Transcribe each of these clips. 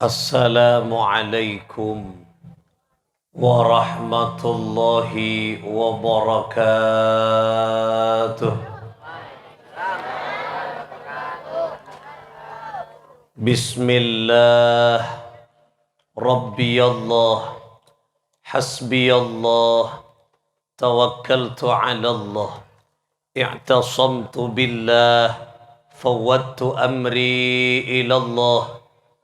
Assalamualaikum warahmatullahi wabarakatuh. Bismillah, Rabbiyallah, Hasbiyallah, Tawakkaltu ala Allah, i'tasamtu billah, fawwadtu amri ilallah.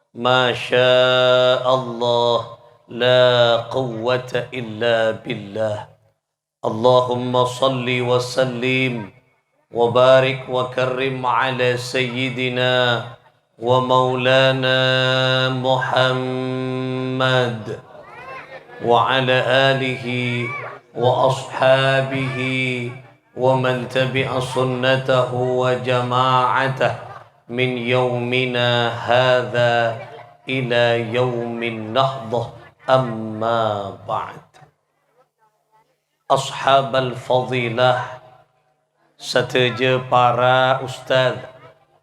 Ma syaa Allah, la quwwata illa billah. Allahumma salli wa sallim wa barik wa karrim ala sayyidina wa maulana Muhammad wa ala alihi wa ashabihi wa man tabi'a sunnatahu wa jama'atahu min yaumina hadha ila yaumin nahdah, amma ba'd. Ashabal fadilah, setuju para ustaz,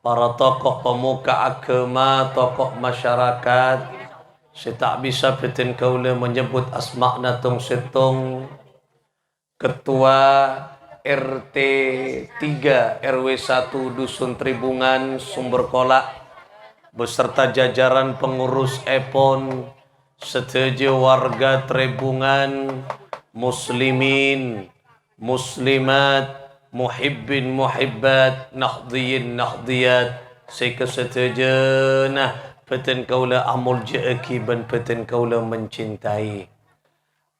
para tokoh pemuka agama, tokoh masyarakat. Saya tak bisa betin kaula menyebut asma'na tung setung. Ketua RT 3 RW 1 Dusun Tribungan Sumber Kolak beserta jajaran pengurus EPON, setuju warga Tribungan, muslimin, muslimat, muhibbin, muhibbat, nahdhiyin, nahdhiyat, saya setuju nah peten kaula amul jeeki ban peten kaula mencintai.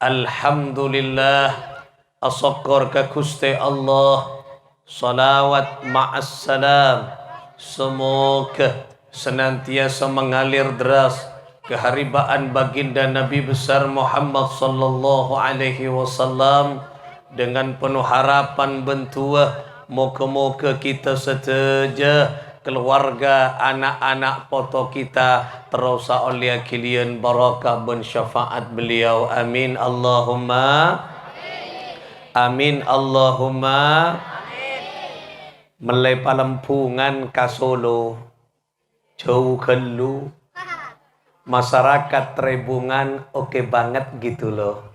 Alhamdulillah, asyukur ka Gusti Allah, salawat ma'assalam, semoga senantiasa mengalir deras keharibaan baginda Nabi besar Muhammad sallallahu alaihi wasallam dengan penuh harapan bentua moga-moga kita setuju keluarga, anak-anak foto kita terus oleh kalian barakah ben syafaat beliau. Amin Allahumma amin Allahumma amin. Melai Palempungan ka Solo, jauh kelu, masyarakat Tribungan oke banget gitu loh.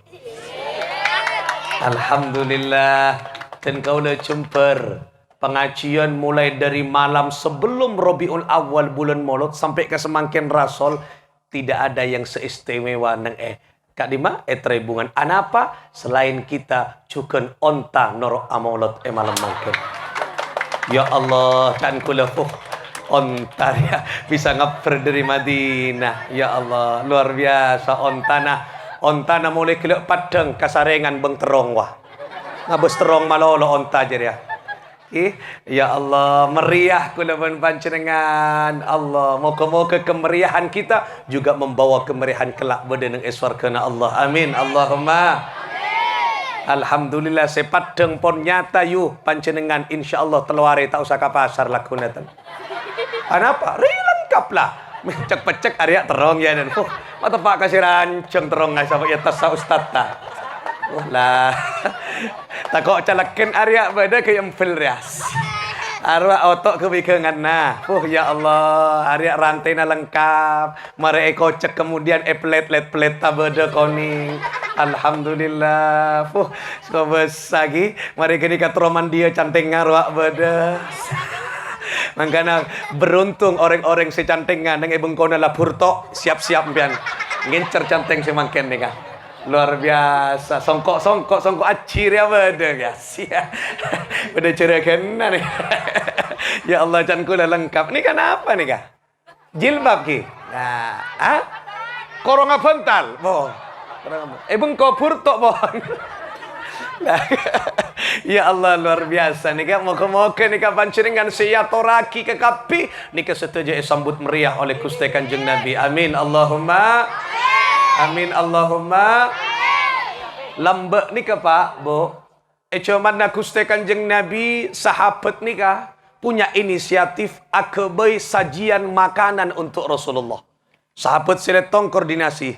Alhamdulillah. Dan kau le jumper pengajian mulai dari malam sebelum Rabiul Awal bulan Maulud sampai ke semangkin Rasul, tidak ada yang seistimewa nang Kak Dima, Tribungan. Anapa? Selain kita cuken onta norok amaulot malam mangken. Ya Allah, kan kula onta ya bisa ngaper dari Madinah. Ya Allah, luar biasa onta na mulai kelok padang kasarengan beng terong wah. Ngabes terong malolo onta jer ya. Ya Allah, meriah kula panjenengan. Allah, moga-moga kemeriahan kita juga membawa kemeriahan kelak badan yang eswarkana Allah. Amin Allahumma amin. Alhamdulillah sepadeng pon nyata yu panjenengan insyaallah teluare tak usah ka pasar lakunatan. Anapa? Lengkap lah. Cek-pecek area terong ya dan mata Pak kasih rancang terong ngai sampai atas ustaz ta. Lah. Takok calaken area pada ke empel rias. Arwah otok kebikengan nah. Ya Allah, area rantai na lengkap. Mare kocek kemudian plet tabada koning. Alhamdulillah. Sobes lagi. Mari kini katroman dia canting ngarwak beda. Mangkana beruntung orang-orang secantingan nang bengkona lapur tok siap-siap pian. Ngincer canteng semangken nih kan. Luar biasa, songkok acir ya beda guys ya. Beda cerakan nih. Ya Allah can kula lengkap. Ini kan apa nih kah? Jilbab ki. Nah, koronga bental. Boh. Bengko purtok boh. Ya Allah luar biasa nih kah. Moga-moga nih kah panjenengan siaturahmi kekapi nih kah setuju sambut meriah oleh Gusti Kanjeng Nabi. Amin Allahumma amin Allahumma. Lambek nih kah Pak, Bu? Cuman na Gusti Kanjeng Nabi sahabat nih kah punya inisiatif akebai sajian makanan untuk Rasulullah. Sahabat siletong koordinasi.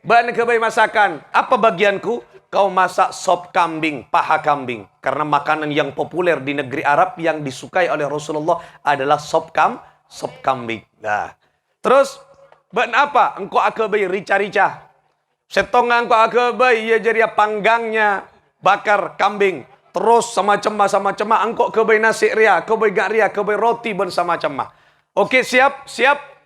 Ban kebai masakan. Apa bagianku? Kau masak sop kambing, paha kambing. Karena makanan yang populer di negeri Arab yang disukai oleh Rasulullah adalah sop kambing. Nah, terus Ben apa? Engkau akabai rica-rica. Setongan engkau akabai ia jadi panggangnya bakar kambing. Terus sama cemah engkau kebai nasi ria, kebai gak ria, kebai roti ben sama cemah. Oke, siap.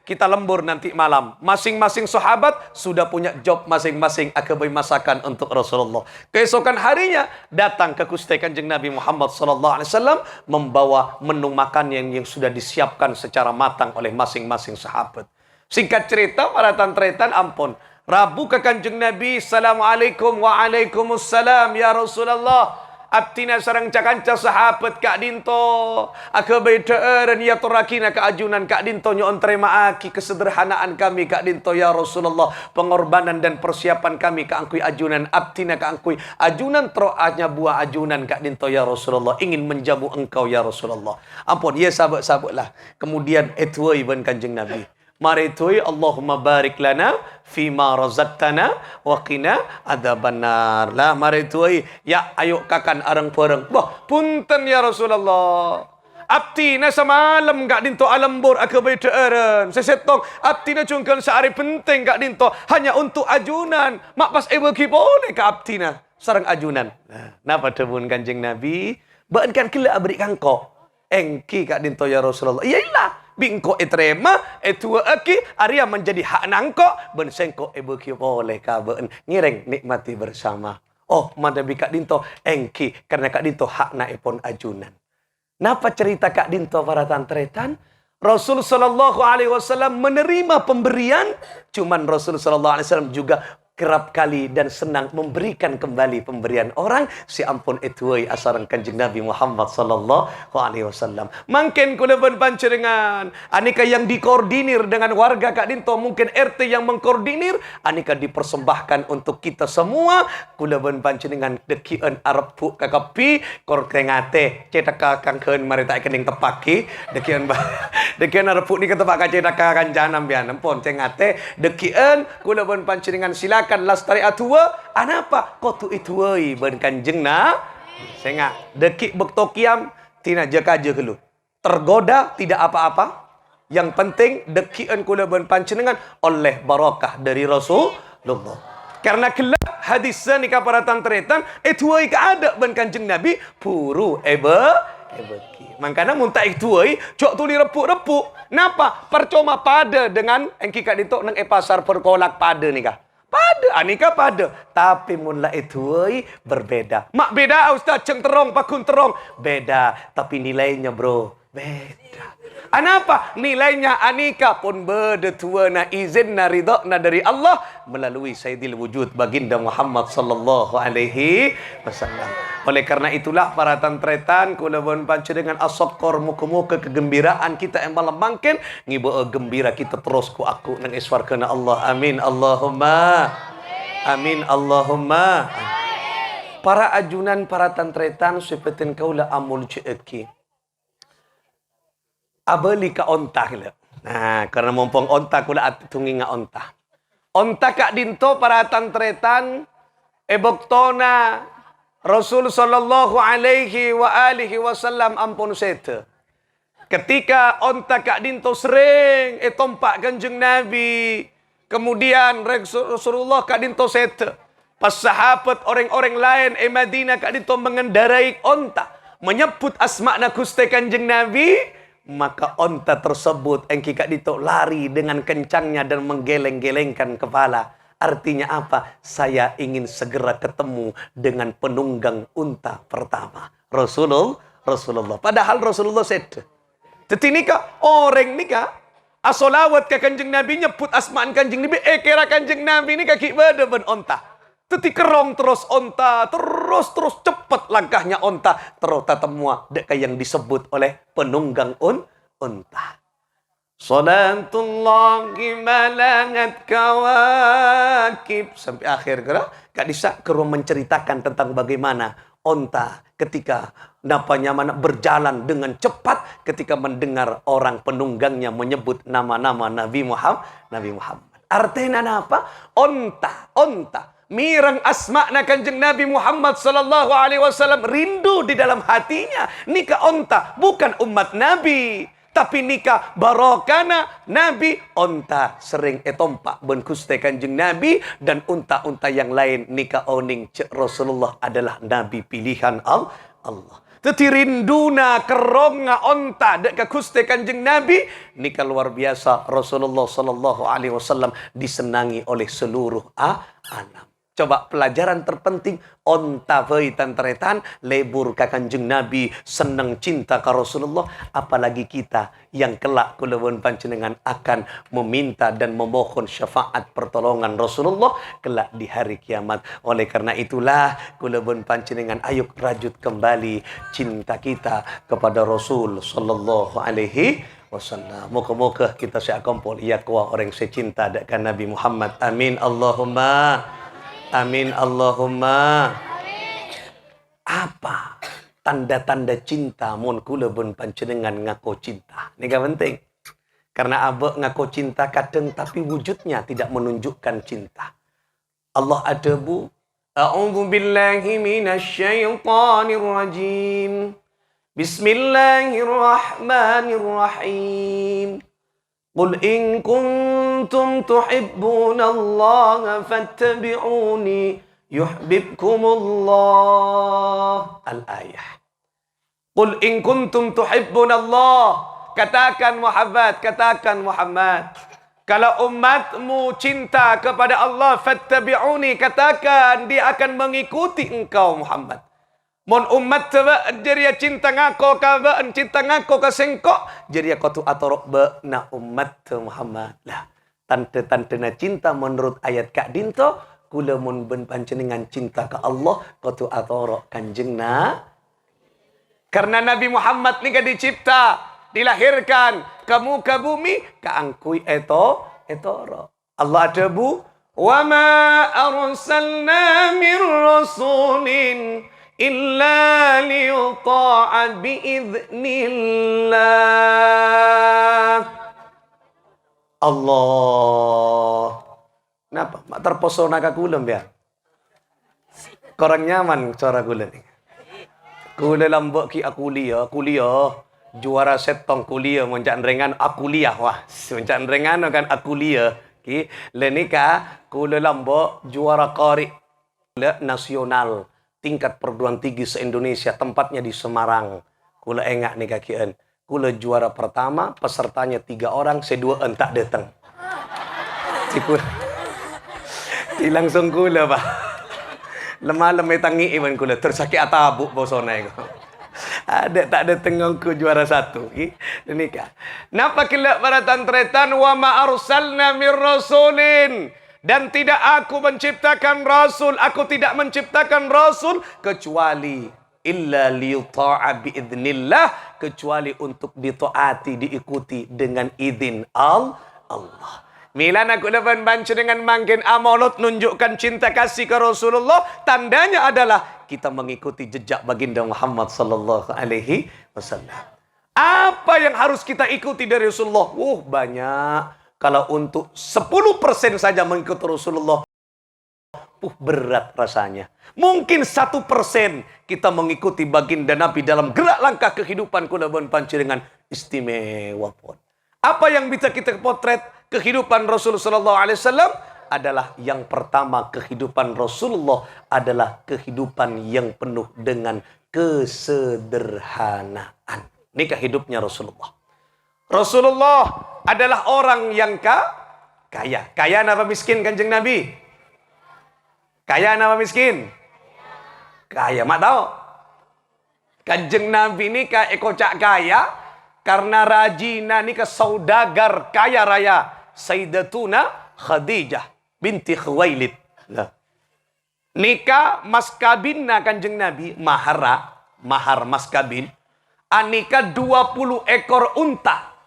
Kita lembur nanti malam. Masing-masing sahabat sudah punya job masing-masing akabai masakan untuk Rasulullah. Keesokan harinya datang ke Gusti Kanjeng Nabi Muhammad sallallahu alaihi wasallam membawa menu makan yang sudah disiapkan secara matang oleh masing-masing sahabat. Singkat cerita, para tantretan ampun. Rabu ke Kanjeng Nabi, Assalamualaikum waalaikumsalam ya Rasulullah. Abtina sarang cakanca sahabat Kak Dinto. Akabai teeren ya torakina keajunan Kak Dinto nyon terima aki kesederhanaan kami Kak Dinto ya Rasulullah. Pengorbanan dan persiapan kami Kak angkui ajunan abtina Kak angkui ajunan troanya buah ajunan Kak Dinto ya Rasulullah. Ingin menjamu engkau ya Rasulullah. Ampun, ya sahabat-sahabat lah. Kemudian etuai ben Kanjeng Nabi. Mari tuai Allahumma barik lana fima razaqtana wa qina adzabannar. Lah mari tuai ya ayo kakan areng-pereng. Wah, punten ya Rasulullah. Abtina semalam gak dinto alambur akabai teeren. Sesetong abtina cungkel sehari penting gak dinto hanya untuk ajunan. Mak pas bagi boleh ke abtina sarang ajunan. Nah, napa tebun Kanjeng Nabi? Baen kan kila abrik kangko. Engki kak dinto ya Rasulullah. Iyalah. Bingko etrema etua aki Arya menjadi hak nangko ben sengko beki boleh ka ben ngireng nikmati bersama. Oh, madabi Kak Dinto engki karena Kak Dinto hak na ipon ajunan. Napa cerita Kak Dinto para tantretan? Rasul sallallahu alaihi wasallam menerima pemberian, cuman Rasul sallallahu alaihi wasallam juga kerap kali dan senang memberikan kembali pemberian orang. Si ampun etuai asaran Kanjeng Nabi Muhammad sallallahu alaihi wasallam. Mungkin kula ben pancenengan anika yang dikoordinir dengan warga Kak Dinto, mungkin RT yang mengkoordinir, anika dipersembahkan untuk kita semua. Kula ben pancenengan dekieun arep pu kakapi kor tengate cetak kangkeun mari tak kening tepaki dekieun dekieun arep pu ni ketepak cetak kanjanam bian ampun tengate dekieun kula ben pancenengan sila kan lastari atua anapa kotu ituai ben Kanjeng na senga dekik bektokiam tina jaka kelu tergoda tidak apa-apa, yang penting dekian kula ben pancenengan oleh barakah dari Rasulullah. Karena kelak hadis ni ka para tantretan ituai ka ada ben Kanjeng Nabi puru ebeki. Makanya muntah ituai cok tuli repuk-repuk napa percuma pada dengan engki Kak Dinto nang pasar perkolak pada nikah. Pada, anika pada. Tapi mula itu berbeda. Mak beda Ustaz, ceng terong, pakun terong. Beda, tapi nilainya bro, beda. Anapa? Nilainya anika pun beda tua na izin na ridha na dari Allah melalui Sayyidil Wujud baginda Muhammad sallallahu alaihi wasallam. Oleh karena itulah para tantretan kula bon pancu dengan asokor muka-muka kegembiraan kita yang malam mangken ngibawa gembira kita terus ku aku nang iswarkeuna Allah. Amin Allahumma. Amin Allahumma. Para ajunan para tantretan sipatin kaula amul ceeki. Abeli ka onta kila. Nah, karena mumpung onta kula tungi nga onta. Onta Kak Dinto para tantretaneboktona Rasul sallallahu alaihi wa alihi wasallam ampun sete. Ketika onta Kak Dinto sering tompak Kanjeng Nabi, kemudian Rasulullah Kak Dinto sete. Pas sahabat orang-orang lain Madinah Kak Dinto mengendarai onta, menyebut asma'na Gusti Kanjeng Nabi, maka onta tersebut engki Kak Dinto lari dengan kencangnya dan menggeleng-gelengkan kepala. Artinya apa? Saya ingin segera ketemu dengan penunggang unta pertama. Rasulullah. Padahal Rasulullah sedih. Teti nikah, orang nikah, asolawat ke Kanjeng Nabi, nyebut asmaan Kanjeng Nabi, kira Kanjeng Nabi ini kaki bada ben onta. Teti kerong terus onta, terus cepat langkahnya onta. Terus tatemua dek yang disebut oleh penunggang unta. Salatullahi malangat kawakib. Sampai akhir kira Kak Disa keruang menceritakan tentang bagaimana onta ketika napanya mana berjalan dengan cepat ketika mendengar orang penunggangnya menyebut nama-nama Nabi Muhammad. Artinya apa? Onta mirang asma'na Kanjeng Nabi Muhammad sallallahu alaihi wasallam rindu di dalam hatinya. Nika onta bukan umat Nabi, Tapi nikah barokana Nabi onta sering etompak ben Gusti Kanjeng Nabi dan unta-unta yang lain nikah oning cek Rasulullah adalah Nabi pilihan Allah. Teti rinduna keronga onta dek ke Gusti Kanjeng Nabi nikah luar biasa Rasulullah sallallahu alaihi wasallam disenangi oleh seluruh alam. Coba pelajaran terpenting onta feitan teretan lebur ka Kanjeng Nabi senang cinta ka Rasulullah, apalagi kita yang kelak kulawun panjenengan akan meminta dan memohon syafaat pertolongan Rasulullah kelak di hari kiamat. Oleh karena itulah kulawun panjenengan ayo rajut kembali cinta kita kepada Rasul sallallahu alaihi wasallam. Moga-moga kita seakumpul ya kuah orang secinta dekat Nabi Muhammad. Amin Allahumma. Amin Allahumma. Apa tanda-tanda cinta mun kula bun panjenengan ngaku cinta? Ini kan penting. Karena abek ngaku cinta kadang tapi wujudnya tidak menunjukkan cinta. Allah ada bu. A'udzu billahi minasyaitonir rajim. Bismillahirrahmanirrahim. Qul in kuntum tuhibbunallaha fattabi'uni yuhibbukumullah. Al-ayah. Qul in kuntum tuhibbunallah. Katakan Muhammad. Kalau umatmu cinta kepada Allah, fattabi'uni. Katakan dia akan mengikuti engkau Muhammad. Mon umat teba dia cinta ngako ka ba cinta ngako ka sengkok jadi kau tu atorok ba na umat Muhammad lah tante-tantena cinta menurut ayat Kak Dinto kula mun ben panjenengan cinta ka Allah kau tu atorok kanjengna karena Nabi Muhammad ni ka dicipta dilahirkan ke muka bumi kaangkui etoro Allah ada bu wa ma arsalna mir rasulin illa liyuta'a biiznillah. Allah. Kenapa? Mak terpesona ka kula ya. Korang nyaman cara kula ni. Kula lambok ki kuliah juara setong kuliah moncak rengan kuliah wah. Moncak rengan kan kuliah ki lenika kula lambok juara qari nasional tingkat perguruan tinggi se-Indonesia, tempatnya di Semarang. Kula engak nih kakian. Kula juara pertama, pesertanya 3 orang, sedua entak datang. Di langsung kula, Pak. Lemah-lemah tangi iman kula, tersakit atabuk bosona itu. Ada tak datang ke juara 1. Nikah. Napa kila para tantretan wa ma arsalna mir rasulin. Dan tidak aku menciptakan Rasul. Aku tidak menciptakan Rasul. Kecuali. Illa liyuta'a biiznillah. Kecuali untuk ditaati, diikuti dengan izin Allah. Milan aku dapat baca dengan makin amalot nunjukkan cinta kasih ke Rasulullah. Tandanya adalah kita mengikuti jejak baginda Muhammad sallallahu alaihi wasallam. Apa yang harus kita ikuti dari Rasulullah? Banyak. Kalau untuk 10% saja mengikuti Rasulullah, berat rasanya. Mungkin 1% kita mengikuti baginda Nabi dalam gerak langkah kehidupan kudaban panjenengan istimewa pun. Apa yang bisa kita potret kehidupan Rasulullah SAW adalah yang pertama kehidupan Rasulullah adalah kehidupan yang penuh dengan kesederhanaan. Ini hidupnya Rasulullah. Rasulullah adalah orang yang kaya. Kaya apa miskin Kanjeng Nabi? Kaya apa miskin? Kaya. Mak tahu? Kanjeng Nabi ini ekocak kaya karena rajina ni saudagar kaya raya Sayyidatuna Khadijah binti Khuwailid. Nah. Nikah maskabinna Kanjeng Nabi mahar maskabin anika 20 ekor unta.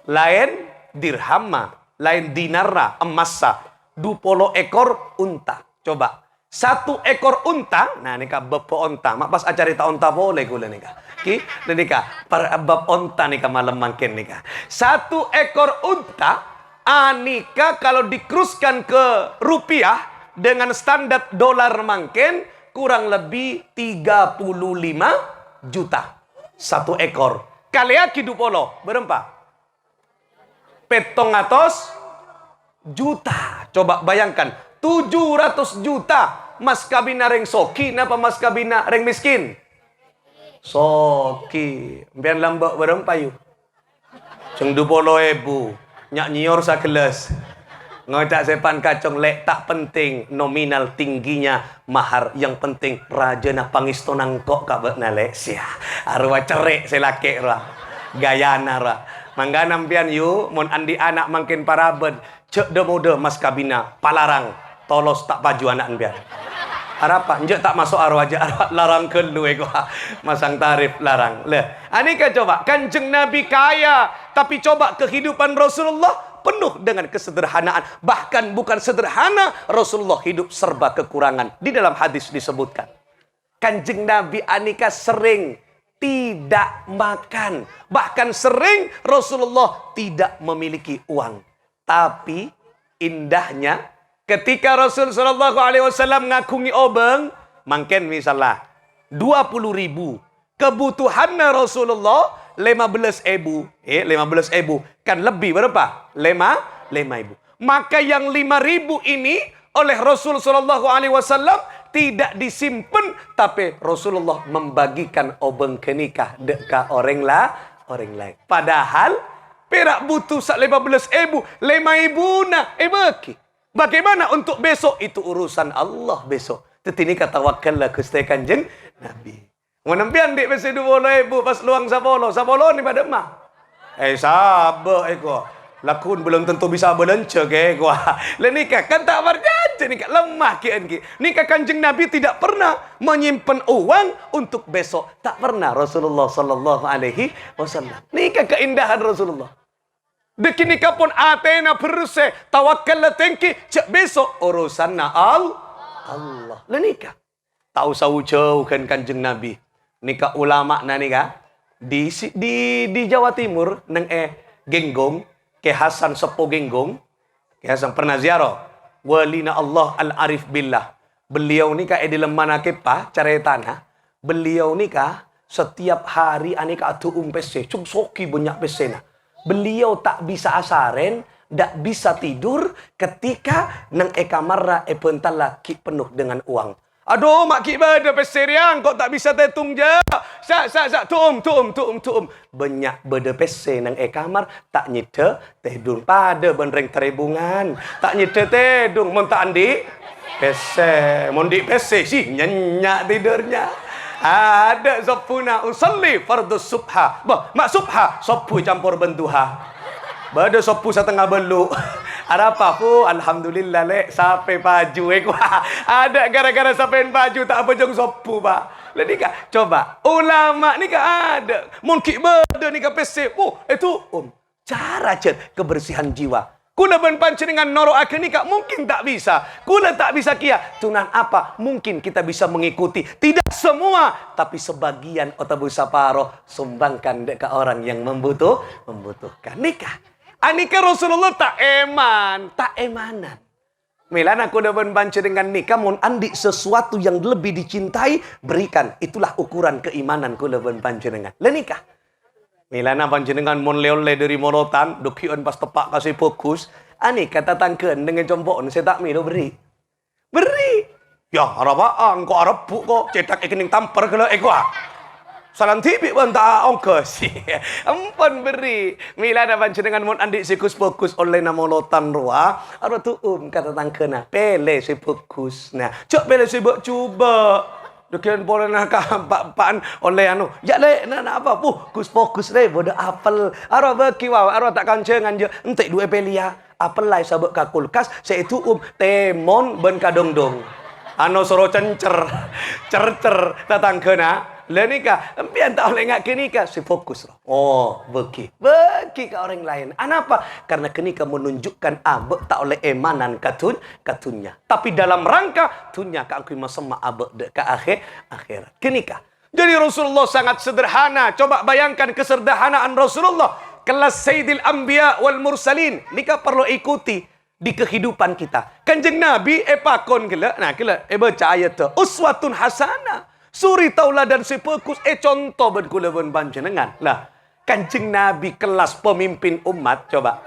Lain dirhamma, lain dinarra, emasa, 20 ekor unta. Coba, 1 ekor unta, nah nika bepo onta. Mak pas acara ta onta boleh gula nika. Ki, nika par bab onta nika malam mangken nika. 1 ekor unta, anika kalau dikruskan ke rupiah dengan standar dolar mangken kurang lebih 35 juta. 1 ekor. Kaliaki 20, berempat. juta. Coba bayangkan, 700 juta mas kabina reng soki napa mas kabina reng miskin? Soki. Biar lambak bareng payu. Ceng 20.000 nyak nyior sakeles. Ngocak sepan kacong lek tak penting nominal tingginya mahar, yang penting raja na pangistonang kok kabek na lek sia arwa cerek selake ra gayana ra mangga nampian yu mon andi anak makin paraben cek de mode mas kabina palarang tolos tak paju anak biar harapa nje tak masuk arwa aja arwa larang kelu ego masang tarif larang le anika coba Kanjeng Nabi kaya tapi coba kehidupan Rasulullah penuh dengan kesederhanaan. Bahkan bukan sederhana, Rasulullah hidup serba kekurangan. Di dalam hadis disebutkan, Kanjeng Nabi anika sering tidak makan. Bahkan sering Rasulullah tidak memiliki uang. Tapi indahnya ketika Rasul Shallallahu Alaihi Wasallam ngakungi obeng, mungkin misalnya 20.000 kebutuhannya Rasulullah 15.000, 15.000 kan lebih berapa? 5.000. Maka yang 5.000 ini oleh Rasul Shallallahu Alaihi Wasallam tidak disimpan, tapi Rasulullah membagikan obeng kenikah deka orang lain. Padahal perak butuh sak 15.000, 5.000 na bagi. Bagaimana untuk besok? Itu urusan Allah besok. Tetini kata wakallah Gusti Kanjeng Nabi. Menampian dik besi 20.000 pas luang sapolo ni pada mah. Sabar eko. Lakun belum tentu bisa belenca ke eko. Le nikah kan tak berjanji nikah lemah kian ki. Nikah Kanjeng Nabi tidak pernah menyimpan uang untuk besok. Tak pernah Rasulullah sallallahu alaihi wasallam. Nikah keindahan Rasulullah. Deki nikah pun atena berse tawakkal tengki cek besok urusan na Allah. Le nikah. Tahu jauh kan Kanjeng Nabi. Nikah ulama na nikah di Jawa Timur neng Genggong ke Hasan Sepo Genggong ke Hasan pernah ziarah walina Allah al-arif billah. Beliau nikah di lemana kepa cara tanah. Beliau nikah setiap hari anika atu pese cung soki banyak pesena. Beliau tak bisa asaren, tak bisa tidur ketika neng kamar pental laki penuh dengan uang. Aduh, mak kibah ada peserian, kok tak bisa tetung je. Tuum. Banyak beda pese nang kamar, tak nyita tedung pada benreng terebungan. Tak nyita tedung, mon tak andi pese. Mon di pese sih, nyenyak tidurnya. Ada zapuna usalli fardus subha. Bah, mak subha, sopu campur bentuha. Bada sopu setengah beluk. Ada apa pu? Alhamdulillah lek sampai baju ada gara-gara sampai baju tak apa jong sopu pak. Lah nikah coba ulama nikah ada. Mungkin beda nikah pese. Itu cara cet kebersihan jiwa. Kuna ben panjenengan noro akan nikah mungkin tak bisa. Kuna tak bisa kia. Tunan apa? Mungkin kita bisa mengikuti. Tidak semua, tapi sebagian otabu saparo sumbangkan dekat orang yang membutuhkan nikah. Anika Rasulullah tak emanan. Milan aku udah banci dengan nikah mon andi sesuatu yang lebih dicintai berikan. Itulah ukuran keimanan ku udah banci dengan nikah. Milan banci dengan mon leole dari morotan dokion pas tepak kasih fokus. Ani kata tangken dengan jombon saya tak milo beri. Ya harapaan kok arep kok cetak rekening tamper kalau salam tipi pun tak ongkos. Ampun beri. Mila ada panjenengan mon andi sikus fokus oleh nama lotan roa. Aro tu kata tangkena. Pele si fokus. Nah, cok pele si bok cuba. Dukian boleh nak paan oleh anu. Ya le nak apa fokus le bodo apel. Aro beki wow aro tak kancengan je. Entek dua pelia. Apel lai sabuk ka kulkas. Seitu temon ben kadongdong. Ano soro cencer tatang kena lenika empian tak oleh ngak kenika si fokus beki ke orang lain. Kenapa? Karena kenika menunjukkan abek tak oleh emanan katunnya. Tapi dalam rangka tunya ka angkui masema abek de ka akhirat. Kenika. Jadi Rasulullah sangat sederhana. Coba bayangkan kesederhanaan Rasulullah. Kelas Sayyidil Anbiya wal Mursalin. Nika perlu ikuti di kehidupan kita. Kanjeng Nabi pakon gila. Nah gila baca ayat tu. Uswatun hasanah. Suri tauladan si pekus contoh ben kula ben panjenengan. Lah Kanjeng Nabi kelas pemimpin umat coba.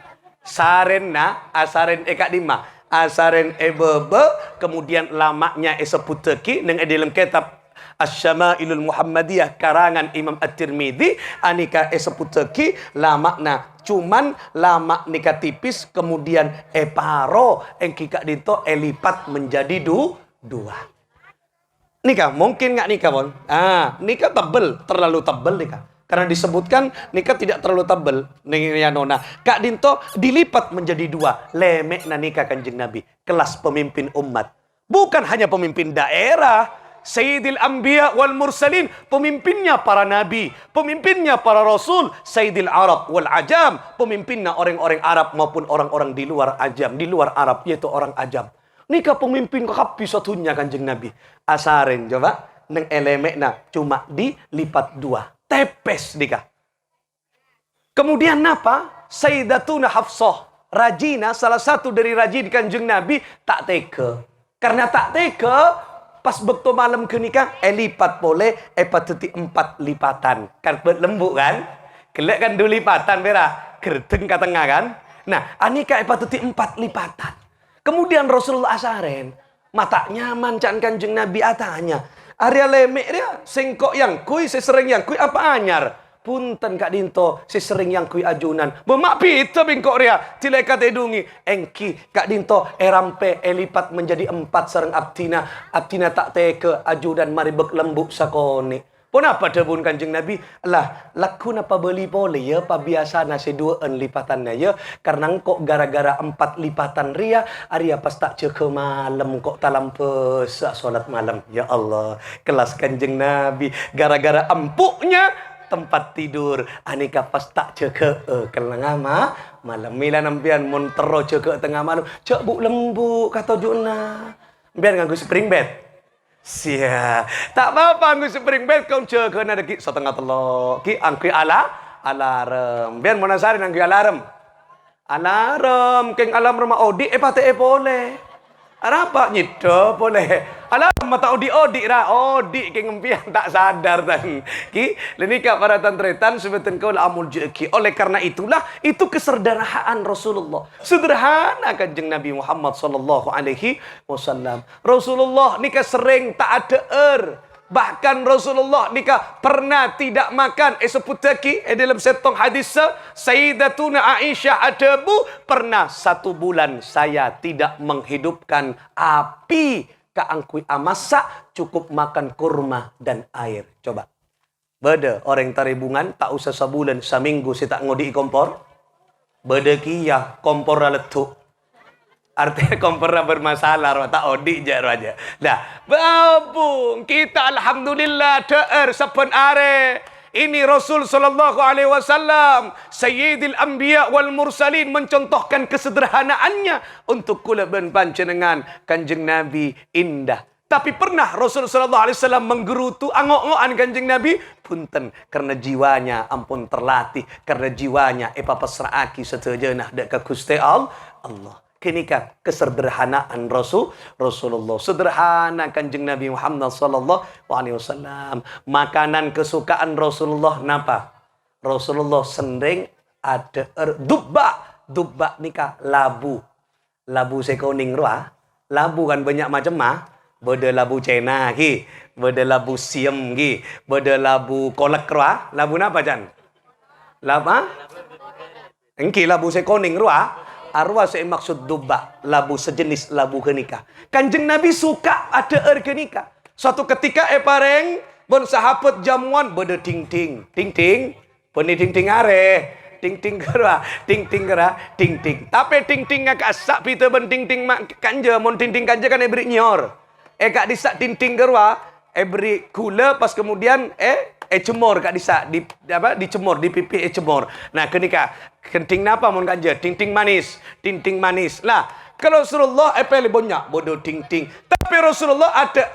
Saren na, asaren Kak Dima. Asaren bebe, kemudian lamaknya seputeki neng dalam kitab Asy-Syama'ilul Muhammadiyah karangan Imam At-Tirmidzi anika seputeki lamakna cuman lamak nika tipis kemudian paro engki Kak Dinto lipat menjadi dua. Nikah mungkin nggak nikah bon? Nikah tebel, terlalu tebel nikah. Karena disebutkan nikah tidak terlalu tebel. Nih ya nona. Kak Dinto dilipat menjadi dua. Lemek na nikah Kanjeng Nabi. Kelas pemimpin umat. Bukan hanya pemimpin daerah. Sayyidil Anbiya wal Mursalin, pemimpinnya para nabi, pemimpinnya para rasul, Sayyidil Arab wal Ajam, pemimpinnya orang-orang Arab maupun orang-orang di luar Ajam, di luar Arab yaitu orang Ajam. Nikah pemimpin kapi satunya Kanjeng Nabi. Asarin coba neng elemekna cuma dilipat dua. Tepes nikah. Kemudian apa? Sayyidatuna Hafsah, rajina salah satu dari rajin Kanjeng Nabi tak teka. Karena tak teka pas bekto malam ke nikah, lipat boleh, pateti 4 lipatan. Kan lembu kan? Kelek kan 2 lipatan, bera. Gerteng ke tengah kan? Nah, anika pateti 4 lipatan. Kemudian Rasulullah asaren, mata nyaman can Kanjeng Nabi atanya. Arya lemek dia, sengkok yang kui, sesering yang kui, apa anyar? Punten Kak Dinto, sesering yang kui ajunan. Bemak pita bingkok dia, tilai kata edungi. Engki Kak Dinto, erampe, lipat menjadi 4 sereng abtina. Abtina tak teke, ajudan mari bek lembuk sakoni. Pun apa debun Kanjeng Nabi? Lah, laku napa beli boleh ya, pa biasa nasi 2 lipatannya ya. Karena kok gara-gara 4 lipatan ria, Arya pas tak ceke malam kok talampes solat malam. Ya Allah, kelas Kanjeng Nabi. Gara-gara empuknya tempat tidur anika pas tak ceke kelengama malam mila nampian mon tero ceke tengah malam cek bu lembu kata juna biar nganggo spring bed sia tak apa-apa nganggo spring bed kau ceke na deki setengah telo ki angki alarm biar monasari angki alarm keng alarm rumah odi pate boleh apa nyido boleh alam mata odi keng empian tak sadar tan ki lenika para tantretan sebeten kau amul jeki oleh karena itulah itu kesederhanaan Rasulullah sederhana Kanjeng Nabi Muhammad sallallahu alaihi wasallam Rasulullah nika sering tak ada bahkan Rasulullah nikah pernah tidak makan seputaki dalam setong hadis Sayyidatuna Aisyah adabu pernah 1 bulan saya tidak menghidupkan api kaangkui amasa cukup makan kurma dan air. Coba beda orang taribungan tak usah sebulan seminggu saya tak ngodi kompor beda kia kompor letuk. Artinya kompor bermasalah, tak odik je aja. Dah, babung kita alhamdulillah saben are. Ini Rasul sallallahu alaihi wasallam, Sayyidil Anbiya wal Mursalin mencontohkan kesederhanaannya untuk kula ben panjenengan Kanjeng Nabi indah. Tapi pernah Rasul sallallahu alaihi wasallam menggerutu angok-angokan Kanjeng Nabi punten karena jiwanya ampun terlatih, karena jiwanya pasrahaki setejenah dek ka Gusti Allah. Kenika kesederhanaan Rasulullah sederhana Kanjeng Nabi Muhammad sallallahu alaihi wasallam. Makanan kesukaan Rasulullah napa? Rasulullah sending ada dubba nika labu sekoning roa. Labu kan banyak macam beda labu Cina ki, beda labu siem ki, beda labu kolak roa. Labu napa Jan? Lapa? Engki labu sekoning roa. Arwah saya maksud dubba, labu sejenis labu kenika. Kanjeng Nabi suka ada kenika. Suatu ketika pareng bon sahabat jamuan beda ting ting peni ting ting are ting ting kera ting ting tapi ting ting ngak asak pita ben ting ting kanja mon ting ting kanja kan beri nyor kak disak ting ting kera beri gula pas kemudian cemor kak disa dicemor di pipi cemor. Nah kenika kenting napa mon kanja ting ting manis lah kalau Rasulullah pele banyak bodoh ting ting tapi Rasulullah ada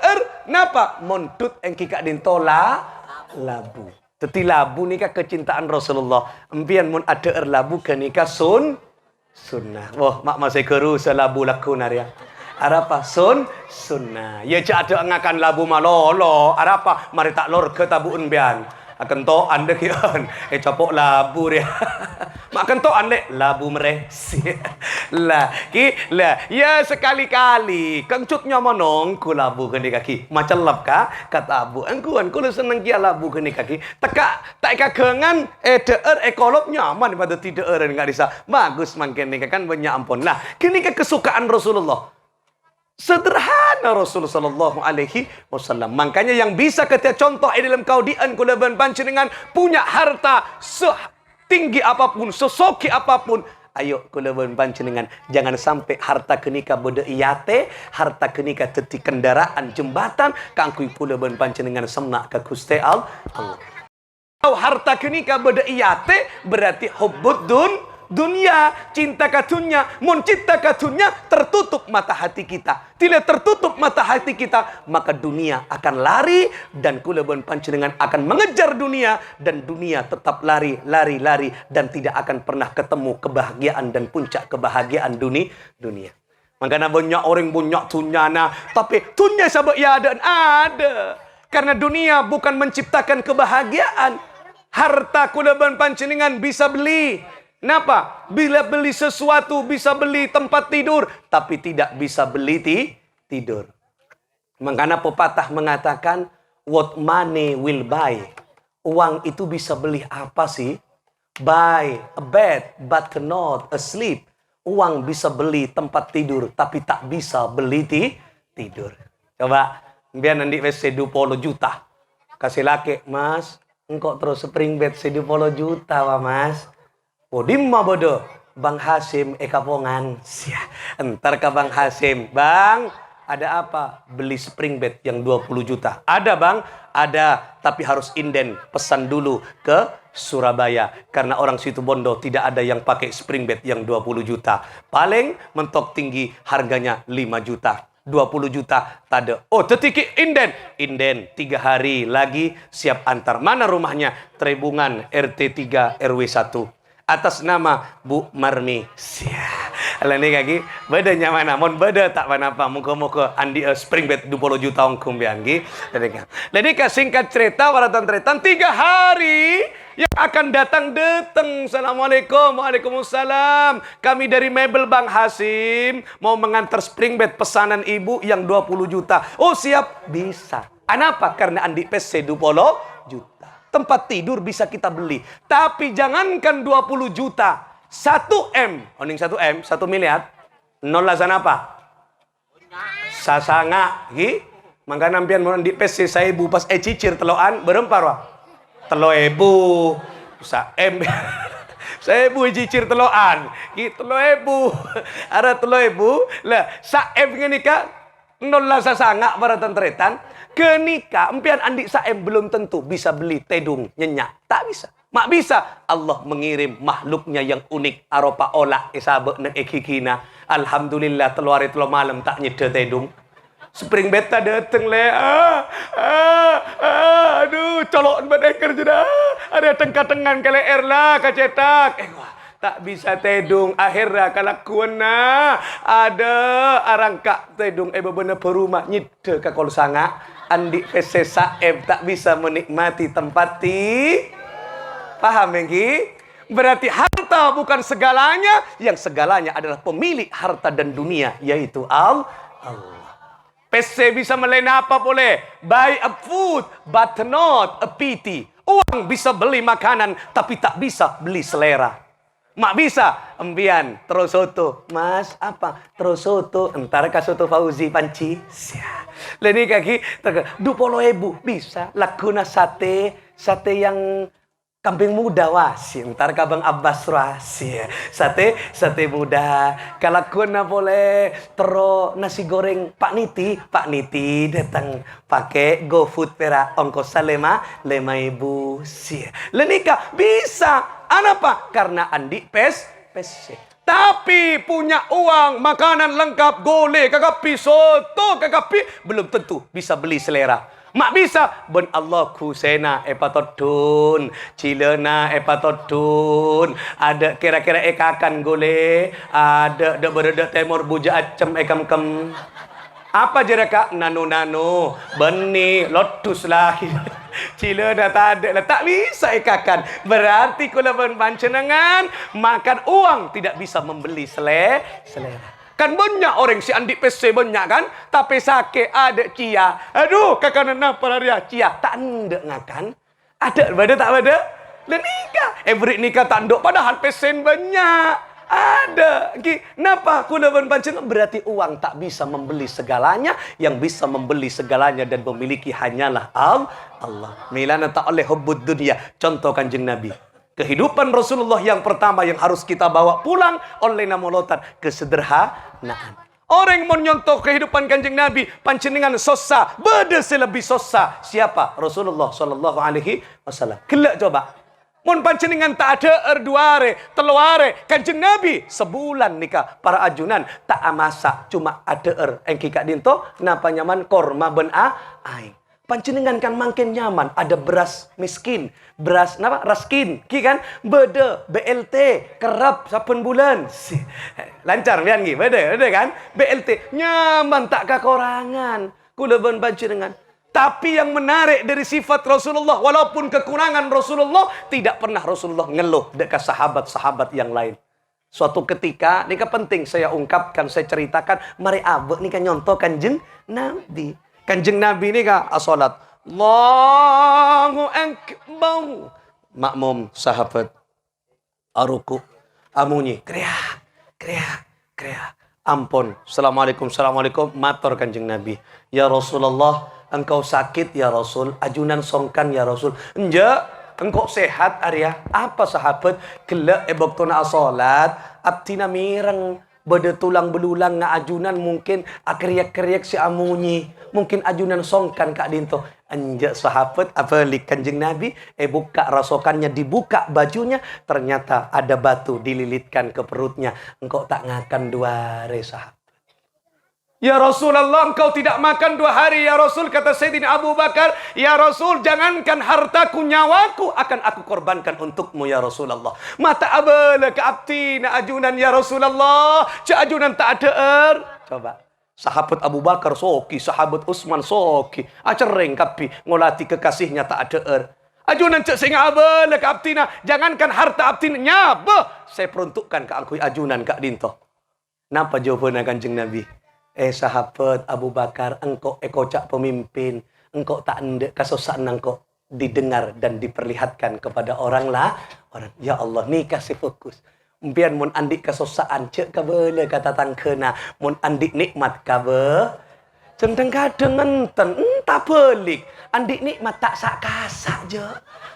napa montut engki kak dintola labu teti labu nikah kecintaan Rasulullah empian mon ada labu kenika sunnah wah mak masih keru selabu laku naria arapa sunnah ya cak ada ngakan labu malolo arapa mari tak lor ke tabuun bian akan to anda kian capok labu dia Makan to ande labu mereh. Lah, ya sekali-kali kengcutnya monong ku labu ke kaki. Macam lap ka kata abu. Angkuan ku seneng kia labu ke kaki. Tak kengan deer ekolog nyaman pada tidak enggak bisa. Bagus mangken nih kan banyak ampun. Lah, kini kesukaan Rasulullah. Sederhana Rasulullah sallallahu alaihi wasallam. Makanya yang bisa kita contoh dalam kaudian kulaban panjenengan punya harta setinggi apapun, sesoki apapun. Ayo kulaban panjenengan jangan sampai harta kenika bode iyate, harta kenika teti kendaraan jembatan kangkui kulaban panjenengan semnak ke Gusti Allah. Kalau harta kenika bode iyate berarti hubbud dunia, cinta katunya, mencipta katunya, tertutup mata hati kita. Tidak tertutup mata hati kita, maka dunia akan lari dan kulaban panjenengan akan mengejar dunia dan dunia tetap lari dan tidak akan pernah ketemu kebahagiaan dan puncak kebahagiaan dunia. Makanya banyak orang banyak tunyana, tapi tunya sabak ya ada. Karena dunia bukan menciptakan kebahagiaan. Harta kulaban panjenengan bisa beli. Kenapa? Bila beli sesuatu bisa beli tempat tidur, tapi tidak bisa beli tidur. Makanya pepatah mengatakan, what money will buy. Uang itu bisa beli apa sih? Buy a bed, but not a sleep. Uang bisa beli tempat tidur, tapi tak bisa beli tidur. Coba, biar nanti WC 20 juta. Kasih laki, mas, engkau terus spring bed 20 juta, wah mas. Dimma bodoh Bang Hasim Kapongan. Entar ke Bang Hasim, Bang, ada apa? Beli spring bed yang 20 juta. Ada Bang? Ada, tapi harus inden. Pesan dulu ke Surabaya. Karena orang Situbondo tidak ada yang pakai spring bed yang 20 juta. Paling mentok tinggi harganya 5 juta. 20 juta tade. Oh, tetiki inden 3 hari lagi siap antar. Mana rumahnya? Trebungan RT 3 RW 1. Atas nama Bu Marmi. Ala ni kaki bedanya mana? Mon beda tak mana apa? Muka-muka andi spring bed 20 juta ongkum bianggi. Jadi singkat cerita waratan tretan 3 hari yang akan datang. Assalamualaikum, waalaikumsalam. Kami dari Mebel Bang Hasim mau mengantar spring bed pesanan ibu yang 20 juta. Oh siap, bisa. Kenapa? Karena andi PC 20 juta. Tempat tidur bisa kita beli. Tapi jangankan 20 juta. 1 M. Oning 1 M, 1 miliar. Nol lasan apa? Sasanga. Maka nampian mau di PC saya ibu pas cicir teloan berempar wah. Telo ebu. Sa M. Saya ibu cicir teloan. Telo ebu. Ada telo ebu. Lah, sa M ngene ka nol la sasanga baratan tretan. Kenika empian andik saem belum tentu bisa beli tedung nyenyak. Tak bisa. Mak bisa. Allah mengirim makhluknya yang unik. Aropa olah isabe nek ekikina. Alhamdulillah telu hari telu malam tak nyede tedung. Spring bed tak dateng le. Aduh, colok badai kerja dah. Ada tengah-tengah ke leer lah kacetak. Wah. Tak bisa tedung akhirnya kalakuan ada arangka tedung bebener perumah nyide ka kol sanga andi PC saeb tak bisa menikmati tempat paham engki berarti harta bukan segalanya yang segalanya adalah pemilik harta dan dunia yaitu Allah. PC bisa melena apa boleh buy a food but not a pity. Uang bisa beli makanan tapi tak bisa beli selera. Mak bisa embian terus soto. Mas apa? Terus soto. Entar ka soto Fauzi Panci. Leni kaki 20.000 bisa. Lakuna sate yang kambing muda wasi. Entar ka Bang Abbas wasi. Sate muda. Kalakuna boleh tero nasi goreng Pak Niti datang pakai GoFood pera ongkos 5.000. Leni ka bisa. Kenapa? Karena andi PC. Tapi punya uang, makanan lengkap, gole, kagapi, soto, kagapi, belum tentu bisa beli selera. Mak bisa, ben Allah kusena epatodun, cilena epatodun, ada kira-kira ekakan gole, ada berada temur buja acem ekam-kem. Apa je kak? Nano-nano, benih, lotus lah. Cila dah tak ada lah. Tak bisa ikakan. Berarti kula panjenengan makan uang tidak bisa membeli selera. Kan banyak orang si Andi PC banyak kan. Tapi sakit ada cia. Aduh kakak apa lah cia. Tak ada ngakan. Ada tak ada? Dan nikah. Every nikah tak ada. Padahal pesen banyak. Ada. Kenapa? Kudapan panjenengan berarti uang tak bisa membeli segalanya. Yang bisa membeli segalanya dan memiliki hanyalah Allah. Milana tak oleh hubbud dunia. Contoh Kanjeng Nabi. Kehidupan Rasulullah yang pertama yang harus kita bawa pulang oleh namolotan kesederhanaan. Orang mau nyontoh kehidupan Kanjeng Nabi, panjenengan sosa, beda lebih sosa. Siapa? Rasulullah sallallahu alaihi wasallam. Kelak coba. Mun panjenengan tak ada erduare, teluare, Kanjeng Nabi sebulan nikah para ajunan tak masak cuma ada engki kak dinto napa nyaman korma ben ai. Panjenengan kan makin nyaman ada beras miskin, beras napa raskin, kan beda BLT kerap saben bulan. Lancar pian nggih, beda kan? BLT nyaman tak kekurangan. Kula ben panjenengan. Tapi yang menarik dari sifat Rasulullah, walaupun kekurangan Rasulullah, tidak pernah Rasulullah ngeluh dekat sahabat-sahabat yang lain. Suatu ketika, ini kan penting saya ungkapkan, saya ceritakan, mari abek ini kan nyontoh Kanjeng Nabi. Kanjeng Nabi ini kan as-salat. Allahu Akbar. Makmum sahabat. Aruku. Amunyi. Kriak. Ampun. Assalamualaikum. Matur Kanjeng Nabi. Ya Rasulullah. Engkau sakit ya Rasul, ajunan songkan ya Rasul. Enggak, engkau sehat Arya. Apa sahabat? Kelak ebaktuna salat, abtina mireng beda tulang belulang nga ajunan mungkin akriak-kriak si amunyi. Mungkin ajunan songkan kak dinto. Enggak sahabat, apalagi Kanjeng Nabi buka rasokannya, dibuka bajunya, ternyata ada batu dililitkan ke perutnya. Engkau tak ngakan 2 hari sahabat. Ya Rasulullah, engkau tidak makan 2 hari ya Rasul, kata Sayyidina Abu Bakar. Ya Rasul, jangankan hartaku, nyawaku akan aku korbankan untukmu ya Rasulullah. Mata abala ke abtina ajunan ya Rasulullah. Cak ajunan tak ada Coba. Sahabat Abu Bakar soki, sahabat Utsman soki. Acereng kapi ngolati kekasihnya tak ada ajunan cak singa abala ke abtina. Jangankan harta abtina, nyabah saya peruntukkan ke angkui ajunan kak dinto. Napa jawabannya Kanjeng Nabi? Sahabat Abu Bakar, engkau ekocak pemimpin, engkau tak ndek kasosan engkau didengar dan diperlihatkan kepada orang. Ya Allah, ni kasih fokus. Mpian mun andik kasosaan cek kabele kata tangkena, mun andik nikmat kabe. Centeng kadang enten, entah pelik. Andik nikmat tak sak kasak je.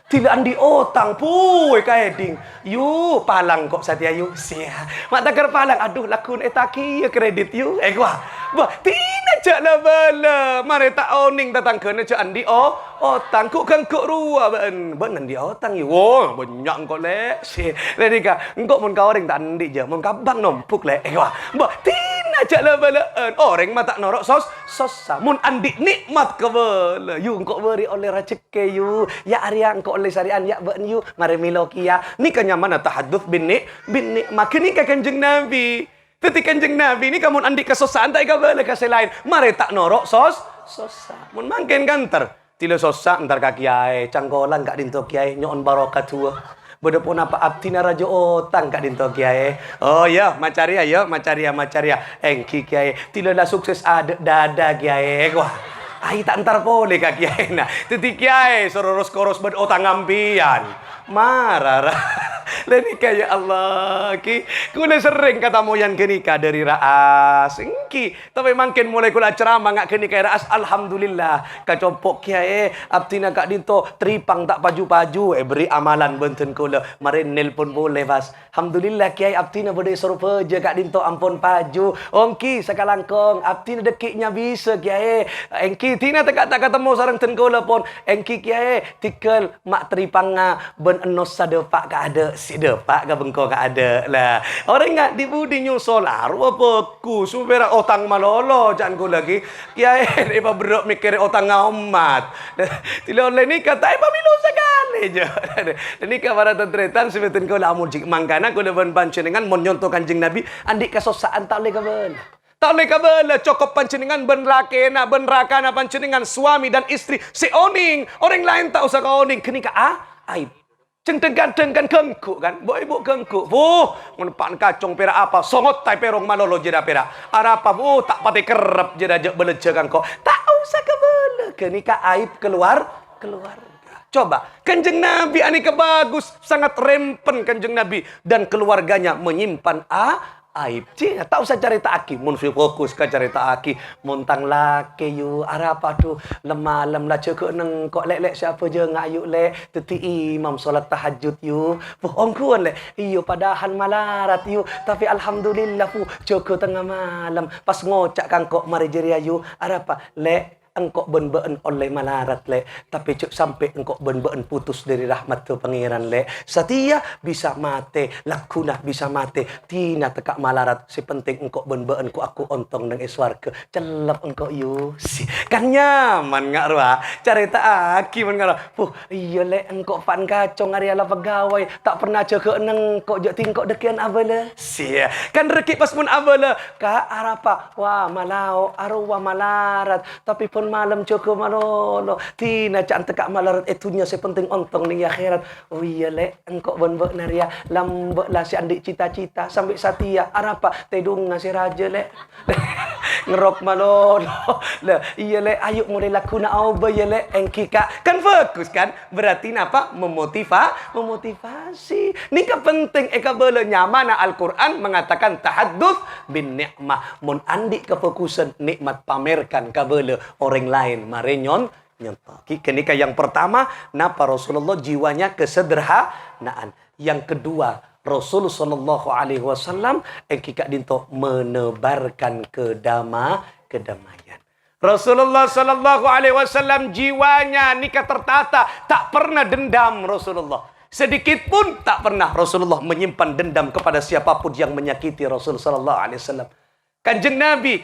Tidak andi otang puy kaeding. Yu palang kok Satya yu. Sia. Mak takar palang. Aduh lakun etaki ya kredit yu. Gua. Bah, tina cak lah bala. Mari tak oning tatang kena cak andi otang. Kuk kan kuk rua ben. Ben andi otang yu. Oh, banyak kok le. Si. Jadi ka, engkau mun kau orang tak andi je. Mun kabang nompuk le. Gua. Bah, tina cak lah bala. Orang mah tak norok sosa. Mun andi nikmat ke bala. Yu engkau beri oleh raceke yu. Ya Arya engkau oleh syarian ya ben yu mari milokia ni kenyamanan tahadduts bin makin ni Kanjeng Nabi ketika Kanjeng Nabi ni kamu andi kesosaan tak kabeh ka selain mari tak norok sosa mun mangken kanter tila sosa entar ka kiai cangkolan kak dinto kiai nyon barokatuh beda pun apa abtina raja otang kak dinto kiai. Oh ya macaria engki kiai tila lah sukses ada dada kiai. Wah ai tak entar boleh kak kiai nah. Titi kiai soros-koros bed otang ngampian. Marah. Leni kaya Allah ki. Kuna sering kata moyan kenika dari raas. Engki. Tapi makin mulai kula ceramah ngak kenika raas. Alhamdulillah. Kacopok kiai. Abtina kak dinto. Tripang tak paju-paju. Beri amalan benten kula. Mari nelpon boleh pas. Alhamdulillah kiai. Abtina boleh suruh peja kak dinto. Ampun paju. Ongki sekalangkong. Abtina dekiknya bisa kiai. Engki. Tina tak ketemu sarang ten kula pun. Engki kiai. Tikel mak tripang ben enos sadepak ka ada. Si depak ka bengko ka ada lah. Orang nggak dibudi nyusul aru apa ku supaya otang malolo jangan ku lagi kiai iba berdok mikir otang ngaumat. Tidak oleh ni kata iba milu sekali je. Ini kabar tentretan sebetulnya kau lamun jik mangkana kau depan panjenengan mon nyontoh Kanjeng Nabi andik kasosaan tak oleh kaben. Tak boleh kabala cokop pancenengan ben lakena ben rakana pancenengan suami dan istri seoning. Orang lain tak usah kau oning. Kenika aib. Ceng-teng-teng kengku kan. Bo ibu kengku. Menepan kacong perak apa. Songot tai perong malolo jeda perak. Arapa tak pati kerap jeda jek beleje kan kok. Tak usah kabala. Kenika aib keluarga. Coba, Kanjeng Nabi aneka bagus, sangat rempen Kanjeng Nabi dan keluarganya menyimpan aib. Cina, tak usah cerita aki, mun fokus ke cerita aki, montang laki yu, arapa tu lemah lah cekuk neng kok lek siapa je ngayuk lek, teti imam solat tahajud yu, bohong kuan lek, iyo padahal malarat yu, tapi alhamdulillah pu cekuk tengah malam, pas ngocak kang kok mari jeria yu, arapa lek engkau ben-ben oleh malarat le, tapi cuk sampai engkau ben-ben putus dari rahmat tu pangeran le. Setia bisa mati, lakuna bisa mati, tina tekak malarat. Si penting engkau ben-ben ku aku ontong nang eswarga. Celap engkau yu, kan nyaman ngak ruah. Cerita aki man ngak. Iya le engkau pan kacong hari ala pegawai, tak pernah cekek neng kok jek tingkok dekian abale. Kan rekik pas pun abale, ka arapa? Wah malau arwah malarat, tapi pun malam cukup malolo tina cak tekak malarat itunya sepenting ontong ning akhirat. Oh iya le engkau ben-ben naria lambek lah si andik cita-cita sampai satia arapa tedung ngasih raja le ngerok malolo le iya le ayo mulai lakuna auba ya le engkika kan fokus kan berarti napa memotivasi nika penting eka bele nyamana Al-Qur'an mengatakan tahadduts bin ni'mah mun andi kefokusan nikmat pamerkan kabele orang lain marenyon nyentaki. Kenika yang pertama napa Rasulullah jiwanya kesederhanaan. Yang kedua Rasulullah sallallahu alaihi wasallam engkika dinto menebarkan kedamaian. Rasulullah sallallahu alaihi wasallam jiwanya nika tertata, tak pernah dendam Rasulullah. Sedikit pun tak pernah Rasulullah menyimpan dendam kepada siapapun yang menyakiti Rasulullah sallallahu alaihi wasallam. Kanjeng Nabi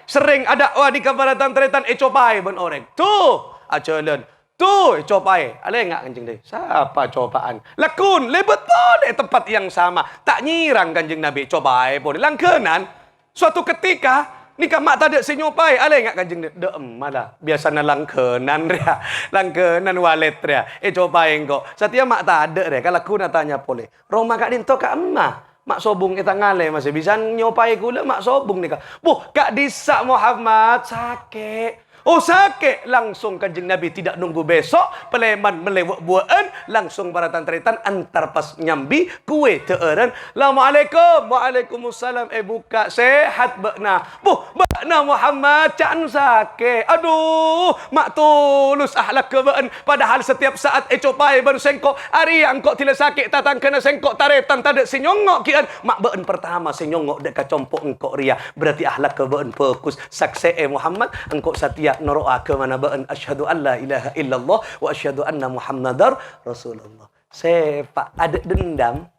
sering ada di kabaratan teretan cobai ben orang. Tuh, ajalan. Tuh, cobai. Ale enggak Kanjeng Nabi? Siapa cobaan? Lakun, lebet boleh tempat yang sama. Tak nyirang Kanjeng Nabi cobai boleh. Langkenan suatu ketika nikah mak tak ada senyopai. Ale enggak Kanjeng Nabi? Deem malah. Biasanya langkenan dia. Langkenan walet dia. Cobai engkau. Setia mak tak ada dia. Kalau aku nak tanya boleh. Roma kak dinto kak emak. Mak sobung kita ngale masih bisa nyopai gula mak sobung nih kak. Kak Disa Muhammad sakit. Oh sakit langsung Kanjeng Nabi tidak nunggu besok peleman melewat buaan langsung baratan teritan antar pas nyambi kue teeren. Assalamualaikum. Waalaikumsalam. Buka sehat bakna. Bakna Muhammad can sakit. Aduh mak tulus ahlak kebaan padahal setiap saat copai baru sengkok ari angkok tidak sakit tatang kena sengkok taretan tadak senyongok kian mak baan pertama senyongok dek kacompok engkok ria berarti ahlak kebaan fokus sakse Muhammad engkok setia noroa ke mana baan asyhadu an la ilaha illallah wa asyhadu anna muhammadar rasulullah. Sepak ada dendam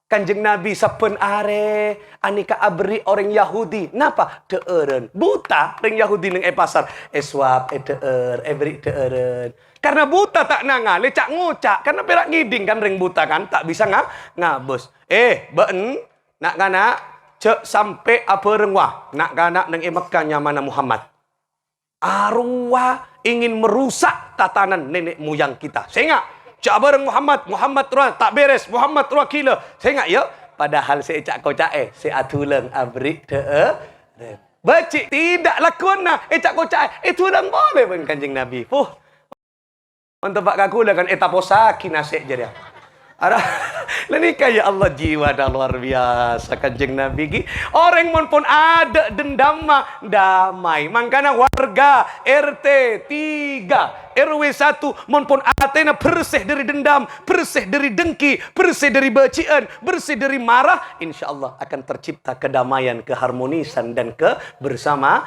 Kanjeng Nabi sapen are anika abri orang Yahudi napa teeren buta orang Yahudi nang pasar eswap teer every teeren karena buta tak nangale cak ngucak karena perak ngiding kan ring buta kan tak bisa ngabus baan nak kana cek sampai apa rengwah nak ganak nang Mekahnya mana Muhammad arwah ingin merusak tatanan nenek moyang kita sehingga cak bareng Muhammad ruah tak beres Muhammad ruah kila sehingga ya padahal saya cak kocak saya atuleng abri bacik tidak lakuan nah cak kocak itu dah boleh pun Kanjeng Nabi untuk pak kaku dah kan etaposa kinasek je dia Ini kayak Allah jiwa dah luar biasa Kanjeng Nabi ki. Orang pun ada dendam damai. Makanya warga RT 3 RW 1 pun atena bersih dari dendam, bersih dari dengki, bersih dari bacian, bersih dari marah. Insya Allah akan tercipta kedamaian, keharmonisan dan bersamaan.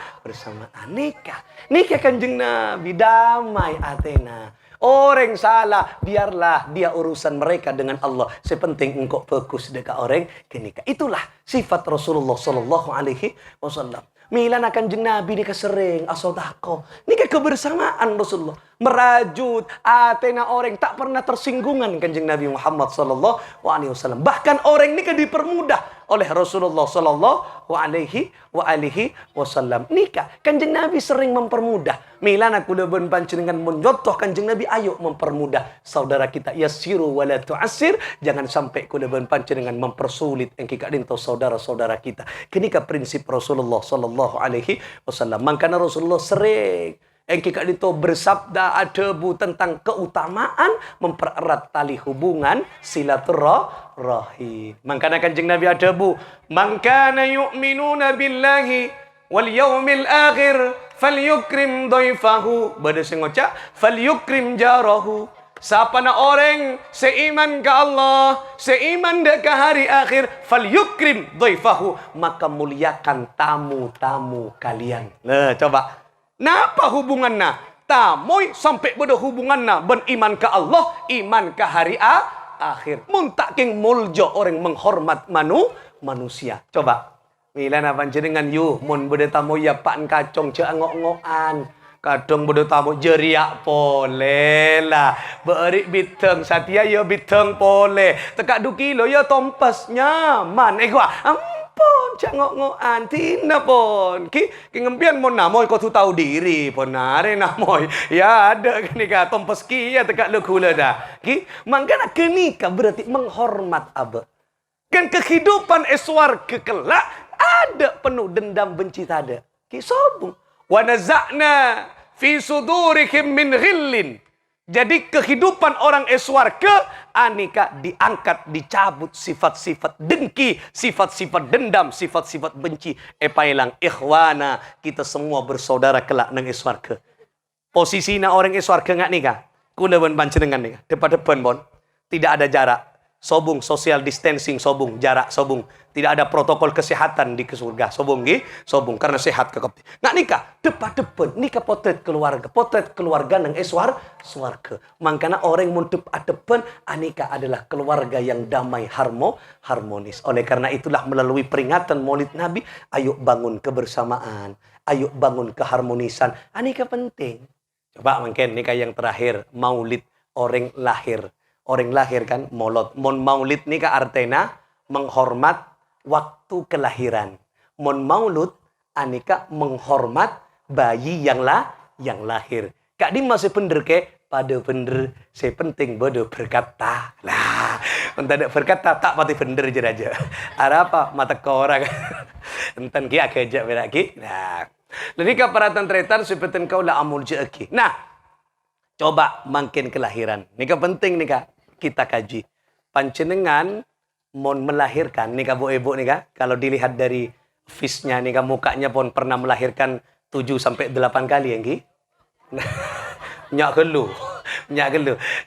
Nikah Kanjeng Nabi damai atena. Orang salah, biarlah dia urusan mereka dengan Allah. Sepenting engkau fokus dekat orang kenikah. Itulah sifat Rasulullah sallallahu alaihi wasallam. Milan akan Kanjeng Nabi nikah sering asodako. Nikah kebersamaan Rasulullah. merajut, atena orang tak pernah tersinggungan kanjeng Nabi Muhammad sallallahu alaihi wasallam. Bahkan orang ini kan dipermudah oleh Rasulullah sallallahu alaihi wasallam. Nikah kanjeng Nabi sering mempermudah. Milana kula ben panjenengan mencontoh kanjeng Nabi, ayo mempermudah saudara kita. Yassiru wala tu'assir, jangan sampai kula ben panjenengan mempersulit engki kadinto saudara-saudara kita. Kenika prinsip Rasulullah sallallahu alaihi wasallam. Mangkana Rasulullah sering engki kadinto bersabda adebu tentang keutamaan mempererat tali hubungan silaturahim. Mangkana kanjeng Nabi adebu, man kana yu'minuna billahi wal yaumil akhir falyukrim dhaifahu. Bada sing ngoca falyukrim jarahu. Siapa na orang seiman ke Allah, seiman ke hari akhir, falyukrim dhaifahu, maka muliakan tamu-tamu kalian. Nah, coba. Napa hubungannya? Tamoy sampai beda hubungannya beriman ke Allah, iman ke hari akhir. Muntaking muljo orang menghormat manusia. Coba. Mila na panjenengan yuh mun beda tamu ya pan kacong ce ngok-ngokan. Kadang beda tamu jeriak pole lah. Berik biteng satia ya biteng pole. Tekak duki lo ya tompas nyaman. Gua pon cangok-ngokan tina pon ki ngempian mon namoy kau tu tahu diri pon nare namoy ya ada kenika tompes ki ya tekak lu kula dah ki mangkana kenika berarti menghormat abe kan kehidupan eswar kekelak ada penuh dendam benci tada ki sobung wa nazakna fi sudurikum min ghillin. Jadi kehidupan orang eswarga anika diangkat, dicabut sifat-sifat dengki, sifat-sifat dendam, sifat-sifat benci. Epailang ikhwana, kita semua bersaudara kelak nang eswarga. Posisinya orang eswarga ngak nikah. Kuna ben panjenengan nikah. Depan-depan bon. Tidak ada jarak. Sobung social distancing, sobung jarak, sobung. Tidak ada protokol kesehatan di surga, sobung nggih, sobung karena sehat kekep. Nak nikah depan-depan, nikah potret keluarga nang swarga. Mangkana orang mun depan anika adalah keluarga yang damai harmonis. Oleh karena itulah melalui peringatan Maulid Nabi, ayo bangun kebersamaan, ayo bangun keharmonisan. Anika penting. Coba mungkin nikah yang terakhir, Maulid orang lahir. Orang lahir kan molot. Mon maulid nika artena menghormat waktu kelahiran. Mon maulud anika menghormat bayi yang lahir. Kak di masih bener ke pada bener saya penting bodoh berkata lah entah ada berkata tak pati bener aja ada apa mata korang enten ki akejak beraki nah nika paratan tretan seperti kau lah amul jeki. Nah coba makin kelahiran nika penting nika kita kaji. Panjenengan mon melahirkan nika bu ibu nika kalau dilihat dari face-nya nika mukanya pun pernah melahirkan 7 sampai 8 kali ya nggih. Nyak gelu.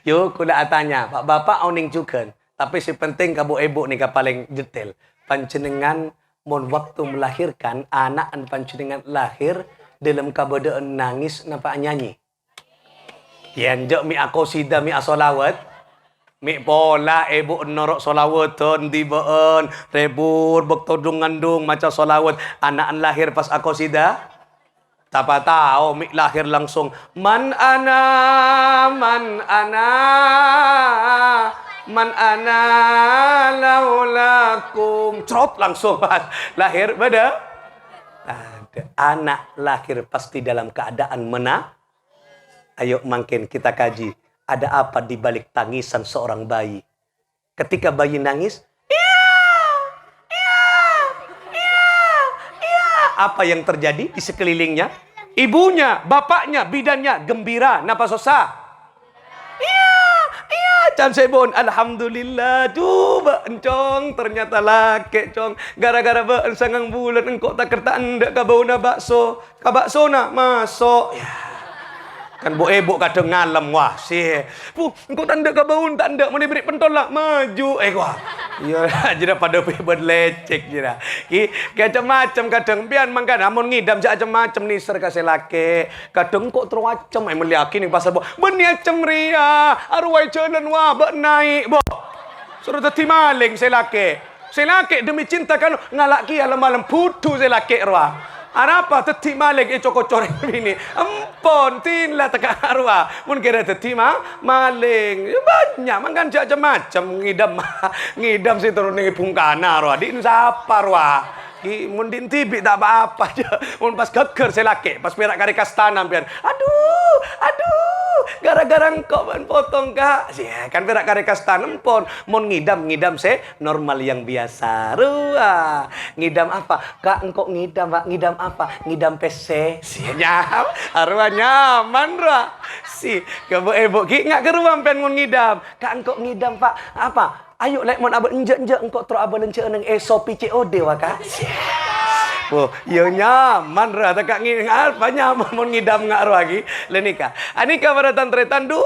Yo kula tanya, Pak Bapak oning juga. Tapi si penting kabu ibu nika paling detail. Panjenengan mon waktu melahirkan anak an panjenengan lahir dalam keadaan nangis napa nyanyi. Yanjok mi akosida mi asolawat. Mi pola ibu norok solawatan tibaan rebur bektodung ngandung maca solawat anak lahir pas aku sida tapa tahu mi lahir langsung man ana laulakum crot langsung lahir beda ada anak lahir pasti dalam keadaan ayo makin kita kaji. Ada apa di balik tangisan seorang bayi? Ketika bayi nangis, apa yang terjadi di sekelilingnya? Ibunya, bapaknya, bidannya gembira, napa susah? Can sebon, alhamdulillah, coba encong ternyata laki cong. Gara-gara beun sangang bulan engkau tak kerta anda kabauna bakso, kabakso na masuk. Ya. Kan bu kadang ngalem wah sih. Engkau tanda kabaun tanda mau diberi pentol lah maju wah. Iya jadi pada bebet lecek jira. Ki macam kadang pian mangka namun ngidam macam nih serkase laki. Kadang kok terwacem meliaki nih pasar bo. Beniacem ria arwai jalan wah bak naik bo. Suruh teti maling saya laki demi cinta kan ngalak ki malam putu saya laki ruah. Apa teti malik cokot-coreng bini. Empon tinlah teka arwah. Mun kira teti maling. Banyak makan macam-macam ngidam si turun ni pungkana arwah. Di siapa arwah? Mun din tibi tak apa-apa je. Mun pas keker selake, pas perak kari kastanam pian. Aduh, gara-gara engkau ban potong kak. Kan perak kari kastanam pon. Mun ngidam se normal yang biasa. Ruah. Ngidam apa? Kak engkau ngidam, Pak. Ngidam apa? Ngidam PC. Sianya. Arwah nyaman ruah. Si kebo-ebo ki ngak ke ruang pian mun ngidam. Kak engkau ngidam, Pak. Apa? Ayo lek mon abot enjek engkau terus abot lencek nang SOP COD wa Kak. Oh, yo nyaman ra tak ngingat apa nyaman mon ngidam ngak ro lagi. Lenika. Anika pada tantretan duh,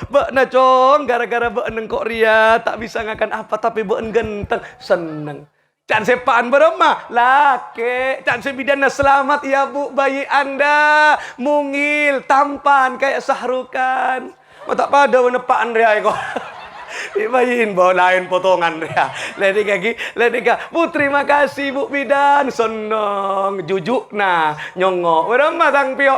bek na cong gara-gara bek nengkok ria tak bisa ngakan apa tapi bek genteng seneng. Can sepaan beremah laki, can sebidana selamat ya Bu bayi Anda mungil tampan kayak Sahrukan. Tak pada nepaan ria kok. Dibayin bawa lain potongan dia. Ledika. Bu terima kasih Bu Bidan. Seneng jujuk nah nyongok. Berapa tang pio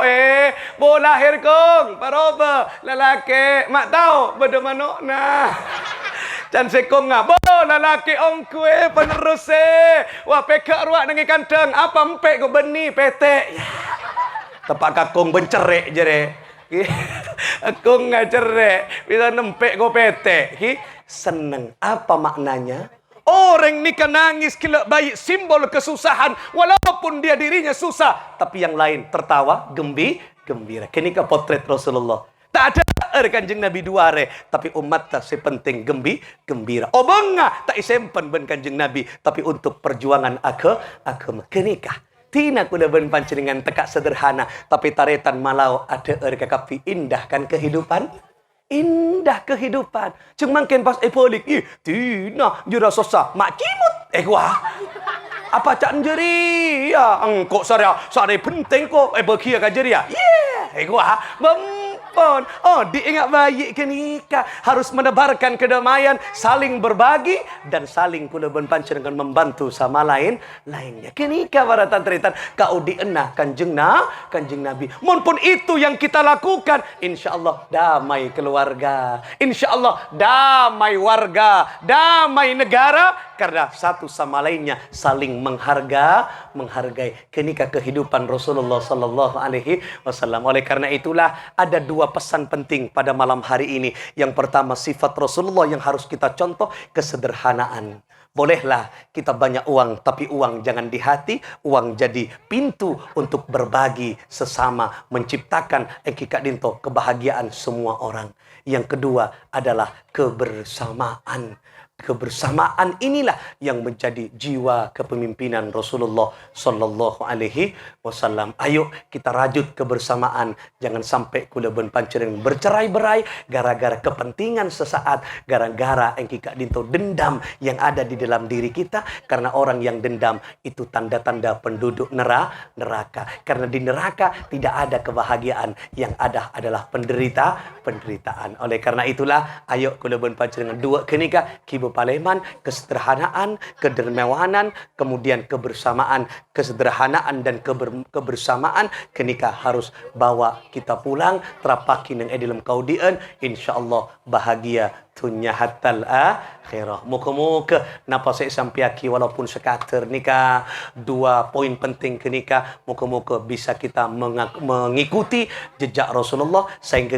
bo lahir kong paroba lalaki mak tahu beda manok nah. Dan sekong ngah bo lalaki ong kue penerus wah peka ruak nangi kandang apa empek go beni petek. Tepak kakong bencerek jere. Aku nggak cerek, bisa nempek go pete. Seneng. Apa maknanya? Orang nikah nangis kila bayi simbol kesusahan, walaupun dia dirinya susah, tapi yang lain tertawa, gembira. Kenika potret Rasulullah. Tak ada kanjeng Nabi duare, tapi umat tak sepenting gembira. Oh bangga tak isempan ben kanjeng Nabi, tapi untuk perjuangan agama. Kenika. Tina kuda ben pancenengan tekak sederhana, tapi taretan malau ada kapi indah kan kehidupan. Indah kehidupan. Ceng mangken pas epolik, tina jura sosa mak kimut. Wah. Apa cak jeri ya engkau sare penting kok bekia ka jeri ya. Wah. Bempon. Oh, diingat bayi kenika harus menebarkan kedamaian, saling berbagi dan saling kula ben pancenengan membantu sama lainnya. Kenika para tantretan kau dienah kanjeng Nabi. Mun pun itu yang kita lakukan, insyaallah damai keluarga. Insyaallah damai warga, damai negara karena satu sama lainnya saling menghargai. Kenika kehidupan Rasulullah sallallahu alaihi wasallam. Oleh karena itulah ada dua pesan penting pada malam hari ini. Yang pertama sifat Rasulullah yang harus kita contoh, kesederhanaan. Bolehlah kita banyak uang, tapi uang jangan di hati. Uang jadi pintu untuk berbagi sesama, menciptakan engkika dinto kebahagiaan semua orang. Yang kedua adalah kebersamaan. Kebersamaan inilah yang menjadi jiwa kepemimpinan Rasulullah sallallahu alaihi wasallam. Ayo kita rajut kebersamaan. Jangan sampai kula ben pancereng bercerai-berai gara-gara kepentingan sesaat, gara-gara engkika dinto dendam yang ada di dalam diri kita. Karena orang yang dendam itu tanda-tanda penduduk neraka. Karena di neraka tidak ada kebahagiaan, yang ada adalah penderitaan. Oleh karena itulah ayo kula ben pancereng dua kenika Paleman, kesederhanaan, kedermawanan, kemudian kebersamaan, kesederhanaan dan kebersamaan kenika harus bawa kita pulang terapaki nang dalam kaudien, insyaallah bahagia dunia hatal akhirah. Muka-muka napa saya sampiaki walaupun sekater nika dua poin penting kenika muka-muka bisa kita mengikuti jejak Rasulullah sehingga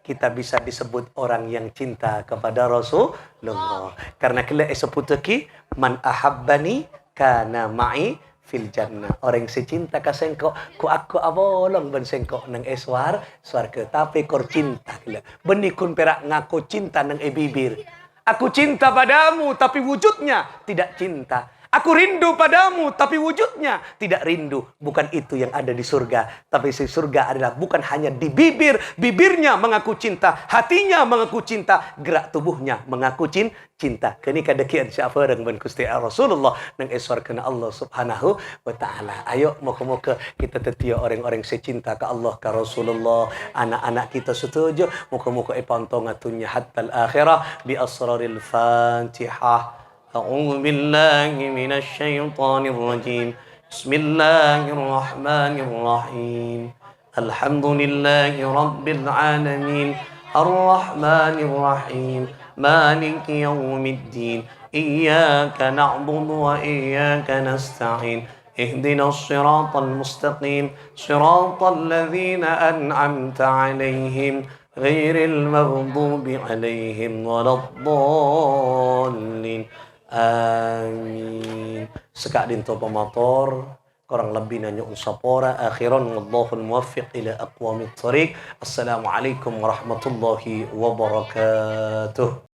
kita bisa disebut orang yang cinta kepada Rasulullah. Karena kelak eseputaki man ahabbani kana ma'i fil jannah. Orang secinta ka sengko ku aku abolong ben sengko nang swarga. Tapi kor cinta kelak. Benih kun perak ngaku cinta nang bibir. Aku cinta padamu tapi wujudnya tidak cinta. Aku rindu padamu, tapi wujudnya tidak rindu. Bukan itu yang ada di surga. Tapi si surga adalah bukan hanya di bibir. Bibirnya mengaku cinta. Hatinya mengaku cinta. Gerak tubuhnya mengaku cinta. Kenika dekian siapa yang ben Gusti Rasulullah nang eswar kena Allah subhanahu wa ta'ala. Ayo moga-moga kita tetia orang-orang secinta ke Allah, ke Rasulullah. Anak-anak kita setuju. Moga-moga ipantong atunya hatta al-akhirah bi asraril Fatihah. أعوذ بالله من الشيطان الرجيم Bismillahirrahmanirrahim. Alhamdulillahi rabbil alamin. Ar-Rahmanir-Rahim. Maliki yaumiddin. Iyyaka na'budu wa iyyaka nasta'in. اهدنا الصراط المستقيم صراط الذين أنعمت عليهم غير المغضوب عليهم ولا الضالين آمين. Sekak dinto pemator kurang lebih nanya unsapora akhiran wallahul muwaffiq ila aqwamit thariq. Assalamualaikum warahmatullahi wabarakatuh.